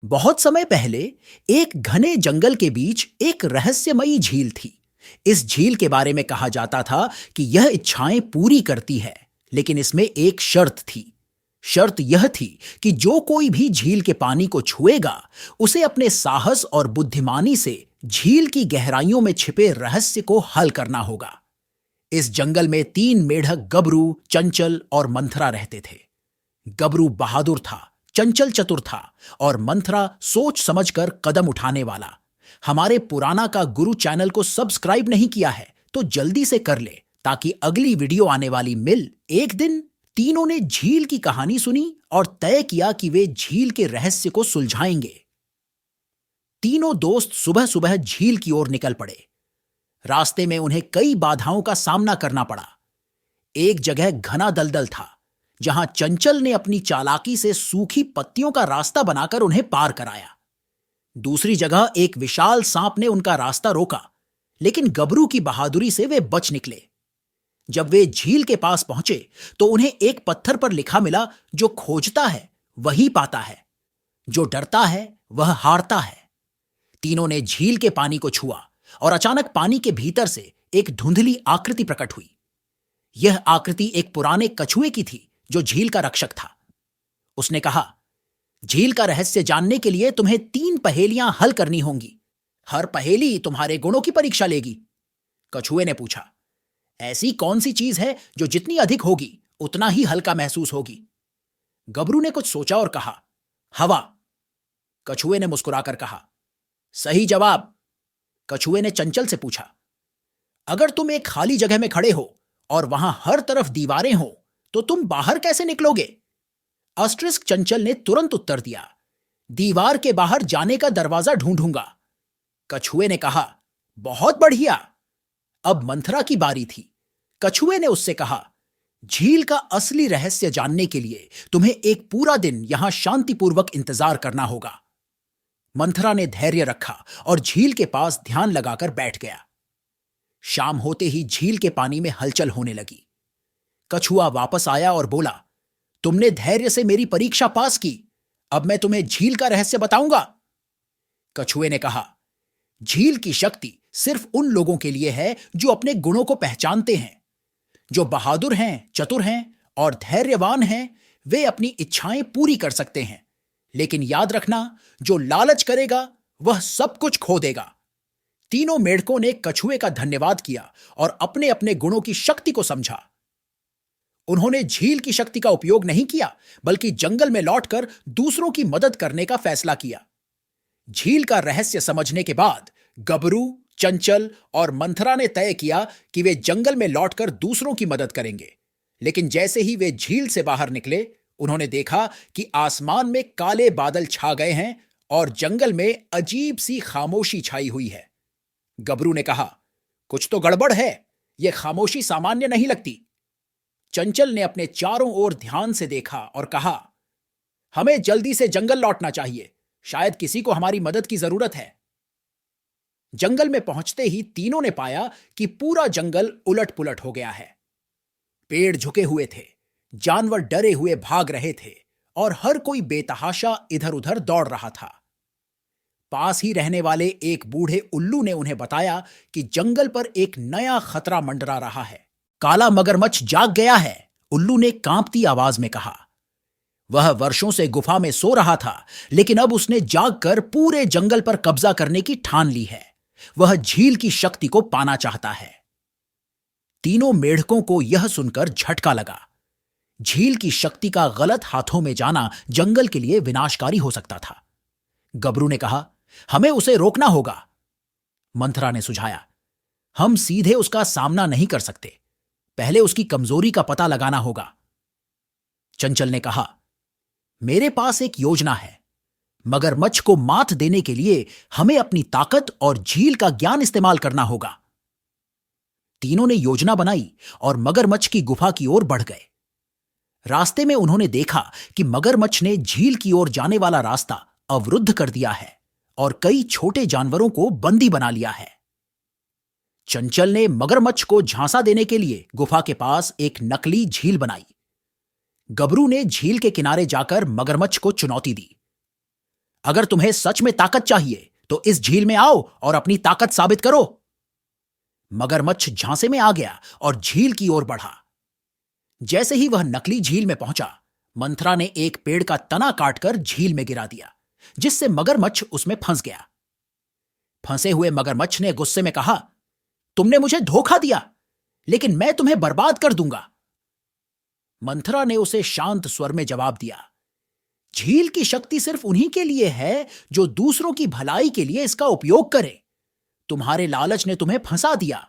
बहुत समय पहले एक घने जंगल के बीच एक रहस्यमयी झील थी। इस झील के बारे में कहा जाता था कि यह इच्छाएं पूरी करती है, लेकिन इसमें एक शर्त थी। शर्त यह थी कि जो कोई भी झील के पानी को छुएगा, उसे अपने साहस और बुद्धिमानी से झील की गहराइयों में छिपे रहस्य को हल करना होगा। इस जंगल में तीन मेढक गबरू, चंचल और मंथरा रहते थे। गबरू बहादुर था, चंचल चतुर था और मंथरा सोच समझकर कदम उठाने वाला। हमारे पुराना का गुरु चैनल को सब्सक्राइब नहीं किया है तो जल्दी से कर ले, ताकि अगली वीडियो आने वाली मिल। एक दिन तीनों ने झील की कहानी सुनी और तय किया कि वे झील के रहस्य को सुलझाएंगे। तीनों दोस्त सुबह सुबह झील की ओर निकल पड़े। रास्ते में उन्हें कई बाधाओं का सामना करना पड़ा। एक जगह घना दलदल था, जहां चंचल ने अपनी चालाकी से सूखी पत्तियों का रास्ता बनाकर उन्हें पार कराया। दूसरी जगह एक विशाल सांप ने उनका रास्ता रोका, लेकिन गबरू की बहादुरी से वे बच निकले। जब वे झील के पास पहुंचे तो उन्हें एक पत्थर पर लिखा मिला, जो खोजता है वही पाता है, जो डरता है वह हारता है। तीनों ने झील के पानी को छुआ और अचानक पानी के भीतर से एक धुंधली आकृति प्रकट हुई। यह आकृति एक पुराने कछुए की थी, जो झील का रक्षक था। उसने कहा, झील का रहस्य जानने के लिए तुम्हें 3 पहेलियां हल करनी होंगी। हर पहेली तुम्हारे गुणों की परीक्षा लेगी। कछुए ने पूछा, ऐसी कौन सी चीज है जो जितनी अधिक होगी उतना ही हल्का महसूस होगी? गबरू ने कुछ सोचा और कहा, हवा। कछुए ने मुस्कुराकर कहा, सही जवाब। कछुए ने चंचल से पूछा, अगर तुम एक खाली जगह में खड़े हो और वहां हर तरफ दीवारें हो, तो तुम बाहर कैसे निकलोगे? अस्ट्रिस्क चंचल ने तुरंत उत्तर दिया, दीवार के बाहर जाने का दरवाजा ढूंढूंगा। कछुए ने कहा, बहुत बढ़िया। अब मंथरा की बारी थी। कछुए ने उससे कहा, झील का असली रहस्य जानने के लिए तुम्हें एक पूरा दिन यहां शांतिपूर्वक इंतजार करना होगा। मंथरा ने धैर्य रखा और झील के पास ध्यान लगाकर बैठ गया। शाम होते ही झील के पानी में हलचल होने लगी। कछुआ वापस आया और बोला, तुमने धैर्य से मेरी परीक्षा पास की। अब मैं तुम्हें झील का रहस्य बताऊंगा। कछुए ने कहा, झील की शक्ति सिर्फ उन लोगों के लिए है जो अपने गुणों को पहचानते हैं। जो बहादुर हैं, चतुर हैं और धैर्यवान हैं, वे अपनी इच्छाएं पूरी कर सकते हैं। लेकिन याद रखना, जो लालच करेगा वह सब कुछ खो देगा। तीनों मेढकों ने कछुए का धन्यवाद किया और अपने अपने गुणों की शक्ति को समझा। उन्होंने झील की शक्ति का उपयोग नहीं किया, बल्कि जंगल में लौटकर दूसरों की मदद करने का फैसला किया। झील का रहस्य समझने के बाद गबरू, चंचल और मंथरा ने तय किया कि वे जंगल में लौटकर दूसरों की मदद करेंगे। लेकिन जैसे ही वे झील से बाहर निकले, उन्होंने देखा कि आसमान में काले बादल छा गए हैं और जंगल में अजीब सी खामोशी छाई हुई है। गबरू ने कहा, कुछ तो गड़बड़ है, यह खामोशी सामान्य नहीं लगती। चंचल ने अपने चारों ओर ध्यान से देखा और कहा, हमें जल्दी से जंगल लौटना चाहिए, शायद किसी को हमारी मदद की जरूरत है। जंगल में पहुंचते ही तीनों ने पाया कि पूरा जंगल उलट पुलट हो गया है। पेड़ झुके हुए थे, जानवर डरे हुए भाग रहे थे और हर कोई बेतहाशा इधर उधर दौड़ रहा था। पास ही रहने वाले एक बूढ़े उल्लू ने उन्हें बताया कि जंगल पर एक नया खतरा मंडरा रहा है। काला मगरमच्छ जाग गया है, उल्लू ने कांपती आवाज में कहा। वह वर्षों से गुफा में सो रहा था, लेकिन अब उसने जागकर पूरे जंगल पर कब्जा करने की ठान ली है। वह झील की शक्ति को पाना चाहता है। तीनों मेढकों को यह सुनकर झटका लगा। झील की शक्ति का गलत हाथों में जाना जंगल के लिए विनाशकारी हो सकता था। गबरू ने कहा, हमें उसे रोकना होगा। मंथरा ने सुझाया, हम सीधे उसका सामना नहीं कर सकते, पहले उसकी कमजोरी का पता लगाना होगा। चंचल ने कहा, मेरे पास एक योजना है। मगरमच्छ को मात देने के लिए हमें अपनी ताकत और झील का ज्ञान इस्तेमाल करना होगा। तीनों ने योजना बनाई और मगरमच्छ की गुफा की ओर बढ़ गए। रास्ते में उन्होंने देखा कि मगरमच्छ ने झील की ओर जाने वाला रास्ता अवरुद्ध कर दिया है और कई छोटे जानवरों को बंदी बना लिया है। चंचल ने मगरमच्छ को झांसा देने के लिए गुफा के पास एक नकली झील बनाई। गबरू ने झील के किनारे जाकर मगरमच्छ को चुनौती दी। अगर तुम्हें सच में ताकत चाहिए तो इस झील में आओ और अपनी ताकत साबित करो। मगरमच्छ झांसे में आ गया और झील की ओर बढ़ा। जैसे ही वह नकली झील में पहुंचा, मंथरा ने एक पेड़ का तना काटकर झील में गिरा दिया, जिससे मगरमच्छ उसमें फंस गया। फंसे हुए मगरमच्छ ने गुस्से में कहा, तुमने मुझे धोखा दिया, लेकिन मैं तुम्हें बर्बाद कर दूंगा। मंथरा ने उसे शांत स्वर में जवाब दिया, झील की शक्ति सिर्फ उन्हीं के लिए है जो दूसरों की भलाई के लिए इसका उपयोग करे। तुम्हारे लालच ने तुम्हें फंसा दिया।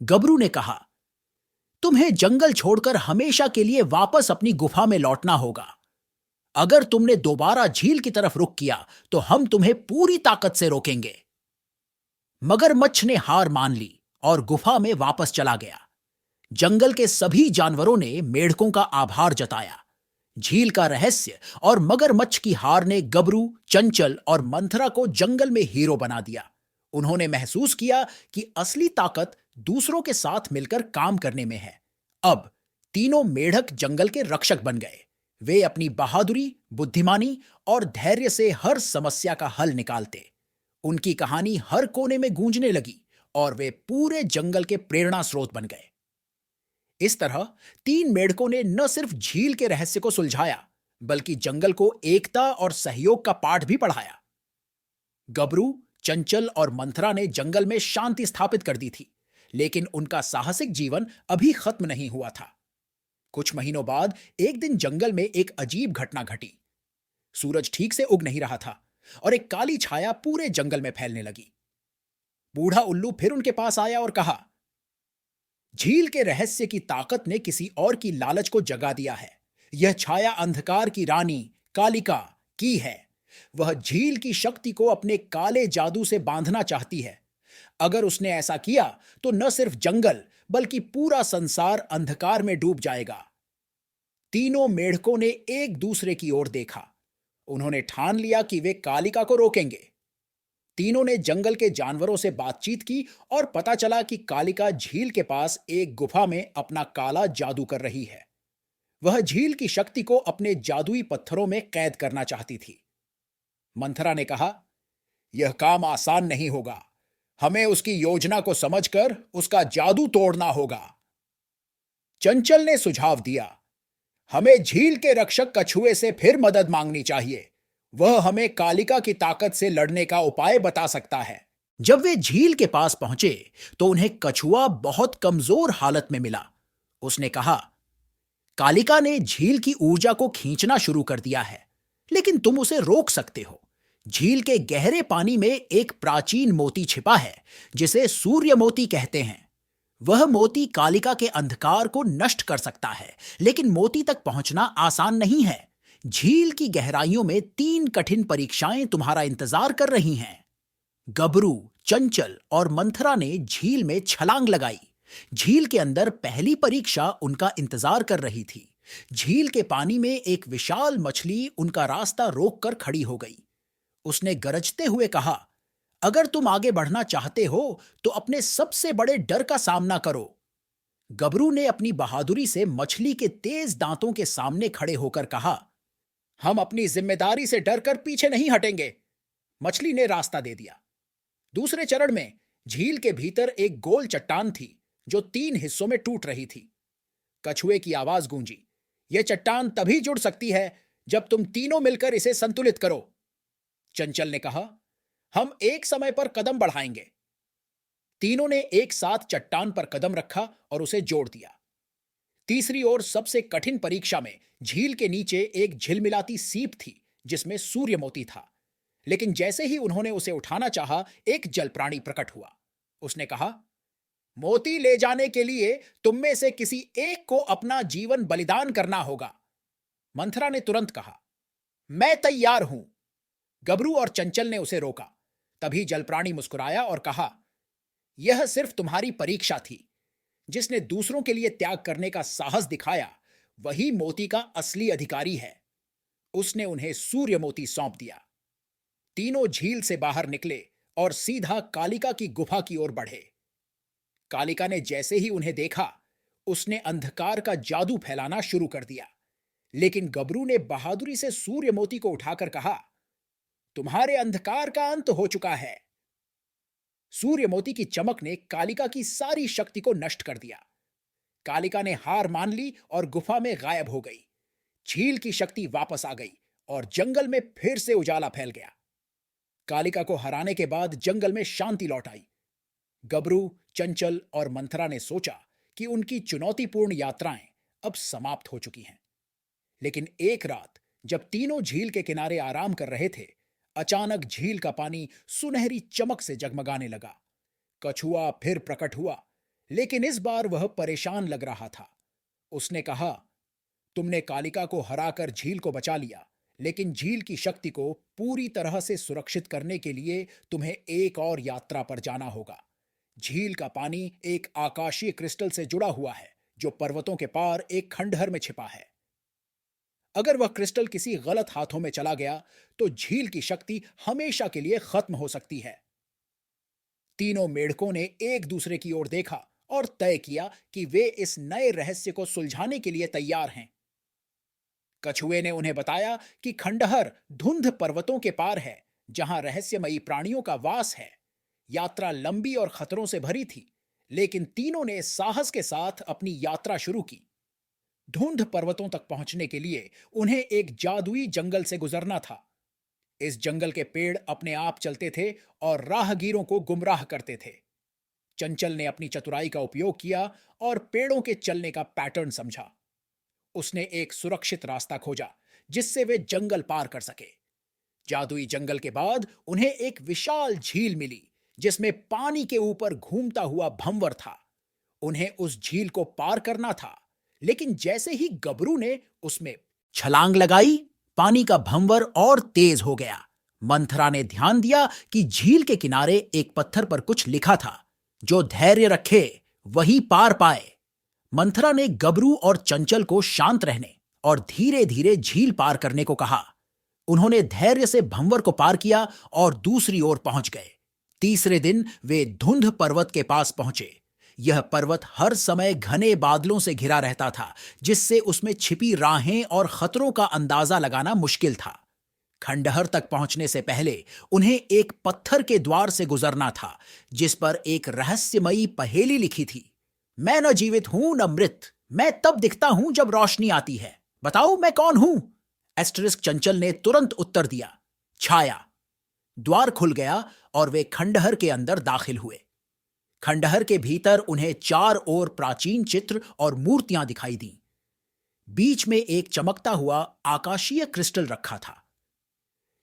गबरू ने कहा, तुम्हें जंगल छोड़कर हमेशा के लिए वापस अपनी गुफा में लौटना होगा। अगर तुमने दोबारा झील की तरफ रुख किया तो हम तुम्हें पूरी ताकत से रोकेंगे। मगरमच्छ ने हार मान ली और गुफा में वापस चला गया। जंगल के सभी जानवरों ने मेढकों का आभार जताया। झील का रहस्य और मगरमच्छ की हार ने गबरू, चंचल और मंथरा को जंगल में हीरो बना दिया। उन्होंने महसूस किया कि असली ताकत दूसरों के साथ मिलकर काम करने में है। अब तीनों मेढक जंगल के रक्षक बन गए। वे अपनी बहादुरी, बुद्धिमानी और धैर्य से हर समस्या का हल निकालते। उनकी कहानी हर कोने में गूंजने लगी और वे पूरे जंगल के प्रेरणा स्रोत बन गए। इस तरह तीन मेढकों ने न सिर्फ झील के रहस्य को सुलझाया, बल्कि जंगल को एकता और सहयोग का पाठ भी पढ़ाया। गबरू, चंचल और मंथरा ने जंगल में शांति स्थापित कर दी थी, लेकिन उनका साहसिक जीवन अभी खत्म नहीं हुआ था। कुछ महीनों बाद एक दिन जंगल में एक अजीब घटना घटी। सूरज ठीक से उग नहीं रहा था और एक काली छाया पूरे जंगल में फैलने लगी। बूढ़ा उल्लू फिर उनके पास आया और कहा, झील के रहस्य की ताकत ने किसी और की लालच को जगा दिया है। यह छाया अंधकार की रानी कालिका की है। वह झील की शक्ति को अपने काले जादू से बांधना चाहती है। अगर उसने ऐसा किया तो न सिर्फ जंगल बल्कि पूरा संसार अंधकार में डूब जाएगा। तीनों मेढकों ने एक दूसरे की ओर देखा। उन्होंने ठान लिया कि वे कालिका को रोकेंगे। तीनों ने जंगल के जानवरों से बातचीत की और पता चला कि कालिका झील के पास एक गुफा में अपना काला जादू कर रही है। वह झील की शक्ति को अपने जादुई पत्थरों में कैद करना चाहती थी। मंथरा ने कहा, यह काम आसान नहीं होगा। हमें उसकी योजना को समझकर उसका जादू तोड़ना होगा। चंचल ने सुझाव दिया, हमें झील के रक्षक कछुए से फिर मदद मांगनी चाहिए। वह हमें कालिका की ताकत से लड़ने का उपाय बता सकता है। जब वे झील के पास पहुंचे तो उन्हें कछुआ बहुत कमजोर हालत में मिला। उसने कहा, कालिका ने झील की ऊर्जा को खींचना शुरू कर दिया है, लेकिन तुम उसे रोक सकते हो। झील के गहरे पानी में एक प्राचीन मोती छिपा है जिसे सूर्य मोती कहते हैं। वह मोती कालिका के अंधकार को नष्ट कर सकता है, लेकिन मोती तक पहुंचना आसान नहीं है। झील की गहराइयों में 3 कठिन परीक्षाएं तुम्हारा इंतजार कर रही हैं। गबरू, चंचल और मंथरा ने झील में छलांग लगाई। झील के अंदर पहली परीक्षा उनका इंतजार कर रही थी। झील के पानी में एक विशाल मछली उनका रास्ता रोककर खड़ी हो गई। उसने गरजते हुए कहा, अगर तुम आगे बढ़ना चाहते हो तो अपने सबसे बड़े डर का सामना करो। गबरू ने अपनी बहादुरी से मछली के तेज दांतों के सामने खड़े होकर कहा, हम अपनी जिम्मेदारी से डरकर पीछे नहीं हटेंगे। मछली ने रास्ता दे दिया। दूसरे चरण में झील के भीतर एक गोल चट्टान थी जो 3 हिस्सों में टूट रही थी। कछुए की आवाज गूंजी, यह चट्टान तभी जुड़ सकती है जब तुम तीनों मिलकर इसे संतुलित करो। चंचल ने कहा, हम एक समय पर कदम बढ़ाएंगे। तीनों ने एक साथ चट्टान पर कदम रखा और उसे जोड़ दिया। तीसरी ओर सबसे कठिन परीक्षा में झील के नीचे एक झिलमिलाती सीप थी जिसमें सूर्य मोती था। लेकिन जैसे ही उन्होंने उसे उठाना चाहा, एक जल प्राणी प्रकट हुआ। उसने कहा, मोती ले जाने के लिए तुम में से किसी एक को अपना जीवन बलिदान करना होगा। मंथरा ने तुरंत कहा, मैं तैयार हूं। गबरू और चंचल ने उसे रोका। तभी जलप्राणी मुस्कुराया और कहा, यह सिर्फ तुम्हारी परीक्षा थी। जिसने दूसरों के लिए त्याग करने का साहस दिखाया वही मोती का असली अधिकारी है। उसने उन्हें सूर्य मोती सौंप दिया। तीनों झील से बाहर निकले और सीधा कालिका की गुफा की ओर बढ़े। कालिका ने जैसे ही उन्हें देखा, उसने अंधकार का जादू फैलाना शुरू कर दिया। लेकिन गबरू ने बहादुरी से सूर्य मोती को उठाकर कहा, तुम्हारे अंधकार का अंत हो चुका है। सूर्यमोती की चमक ने कालिका की सारी शक्ति को नष्ट कर दिया। कालिका ने हार मान ली और गुफा में गायब हो गई। झील की शक्ति वापस आ गई और जंगल में फिर से उजाला फैल गया। कालिका को हराने के बाद जंगल में शांति लौट आई। गबरू, चंचल और मंथरा ने सोचा कि उनकी चुनौतीपूर्ण यात्राएं अब समाप्त हो चुकी हैं। लेकिन एक रात जब तीनों झील के किनारे आराम कर रहे थे, अचानक झील का पानी सुनहरी चमक से जगमगाने लगा। कछुआ फिर प्रकट हुआ, लेकिन इस बार वह परेशान लग रहा था। उसने कहा, तुमने कालिका को हराकर झील को बचा लिया, लेकिन झील की शक्ति को पूरी तरह से सुरक्षित करने के लिए तुम्हें एक और यात्रा पर जाना होगा। झील का पानी एक आकाशीय क्रिस्टल से जुड़ा हुआ है जो पर्वतों के पार एक खंडहर में छिपा है। अगर वह क्रिस्टल किसी गलत हाथों में चला गया तो झील की शक्ति हमेशा के लिए खत्म हो सकती है। तीनों मेढकों ने एक दूसरे की ओर देखा और तय किया कि वे इस नए रहस्य को सुलझाने के लिए तैयार हैं। कछुए ने उन्हें बताया कि खंडहर धुंध पर्वतों के पार है, जहां रहस्यमयी प्राणियों का वास है। यात्रा लंबी और खतरों से भरी थी, लेकिन तीनों ने साहस के साथ अपनी यात्रा शुरू की। धुंध पर्वतों तक पहुंचने के लिए उन्हें एक जादुई जंगल से गुजरना था। इस जंगल के पेड़ अपने आप चलते थे और राहगीरों को गुमराह करते थे। चंचल ने अपनी चतुराई का उपयोग किया और पेड़ों के चलने का पैटर्न समझा। उसने एक सुरक्षित रास्ता खोजा जिससे वे जंगल पार कर सके। जादुई जंगल के बाद उन्हें एक विशाल झील मिली जिसमें पानी के ऊपर घूमता हुआ भंवर था। उन्हें उस झील को पार करना था, लेकिन जैसे ही गबरू ने उसमें छलांग लगाई, पानी का भंवर और तेज हो गया। मंथरा ने ध्यान दिया कि झील के किनारे एक पत्थर पर कुछ लिखा था, जो धैर्य रखे वही पार पाए। मंथरा ने गबरू और चंचल को शांत रहने और धीरे धीरे झील पार करने को कहा। उन्होंने धैर्य से भंवर को पार किया और दूसरी ओर पहुंच गए। तीसरे दिन वे धुंध पर्वत के पास पहुंचे। यह पर्वत हर समय घने बादलों से घिरा रहता था, जिससे उसमें छिपी राहें और खतरों का अंदाजा लगाना मुश्किल था। खंडहर तक पहुंचने से पहले उन्हें एक पत्थर के द्वार से गुजरना था, जिस पर एक रहस्यमयी पहेली लिखी थी। मैं न जीवित हूं न मृत, मैं तब दिखता हूं जब रोशनी आती है, बताओ मैं कौन हूं? एस्टरिस्क चंचल ने तुरंत उत्तर दिया, छाया। द्वार खुल गया और वे खंडहर के अंदर दाखिल हुए। खंडहर के भीतर उन्हें चार ओर प्राचीन चित्र और मूर्तियां दिखाई दी। बीच में एक चमकता हुआ आकाशीय क्रिस्टल रखा था,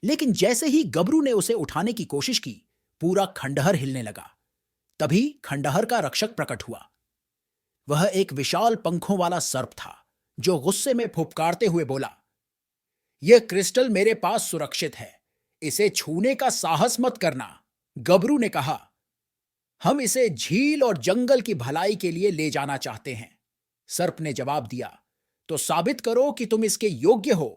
लेकिन जैसे ही गबरू ने उसे उठाने की कोशिश की, पूरा खंडहर हिलने लगा। तभी खंडहर का रक्षक प्रकट हुआ। वह एक विशाल पंखों वाला सर्प था, जो गुस्से में फुफकारते हुए बोला, यह क्रिस्टल मेरे पास सुरक्षित है, इसे छूने का साहस मत करना। गबरू ने कहा, हम इसे झील और जंगल की भलाई के लिए ले जाना चाहते हैं। सर्प ने जवाब दिया, तो साबित करो कि तुम इसके योग्य हो।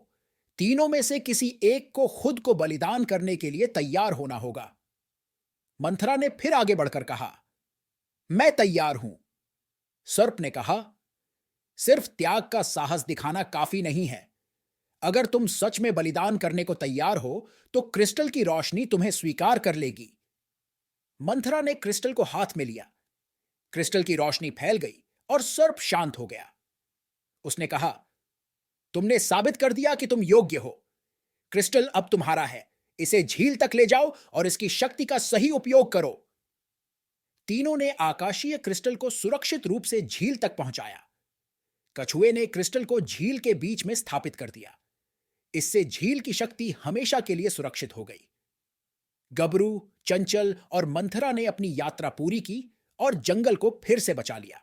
तीनों में से किसी एक को खुद को बलिदान करने के लिए तैयार होना होगा। मंथरा ने फिर आगे बढ़कर कहा, मैं तैयार हूं। सर्प ने कहा, सिर्फ त्याग का साहस दिखाना काफी नहीं है। अगर तुम सच में बलिदान करने को तैयार हो तो क्रिस्टल की रोशनी तुम्हें स्वीकार कर लेगी। मंथरा ने क्रिस्टल को हाथ में लिया। क्रिस्टल की रोशनी फैल गई और सर्प शांत हो गया। उसने कहा, तुमने साबित कर दिया कि तुम योग्य हो। क्रिस्टल अब तुम्हारा है, इसे झील तक ले जाओ और इसकी शक्ति का सही उपयोग करो। तीनों ने आकाशीय क्रिस्टल को सुरक्षित रूप से झील तक पहुंचाया। कछुए ने क्रिस्टल को झील के बीच में स्थापित कर दिया। इससे झील की शक्ति हमेशा के लिए सुरक्षित हो गई। गबरू, चंचल और मंथरा ने अपनी यात्रा पूरी की और जंगल को फिर से बचा लिया।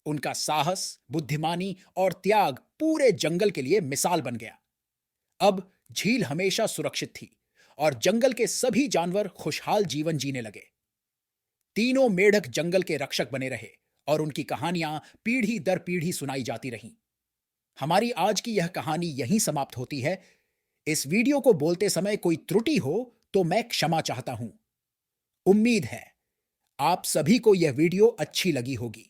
उनका साहस, बुद्धिमानी और त्याग पूरे जंगल के लिए मिसाल बन गया। अब झील हमेशा सुरक्षित थी और जंगल के सभी जानवर खुशहाल जीवन जीने लगे। तीनों मेढक जंगल के रक्षक बने रहे और उनकी कहानियां पीढ़ी दर पीढ़ी सुनाई जाती रहीं। हमारी आज की यह कहानी यहीं समाप्त होती है। इस वीडियो को बोलते समय कोई त्रुटि हो तो मैं क्षमा चाहता हूं। उम्मीद है आप सभी को यह वीडियो अच्छी लगी होगी।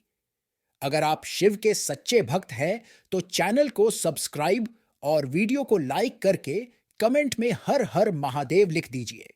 अगर आप शिव के सच्चे भक्त हैं तो चैनल को सब्सक्राइब और वीडियो को लाइक करके कमेंट में हर हर महादेव लिख दीजिए।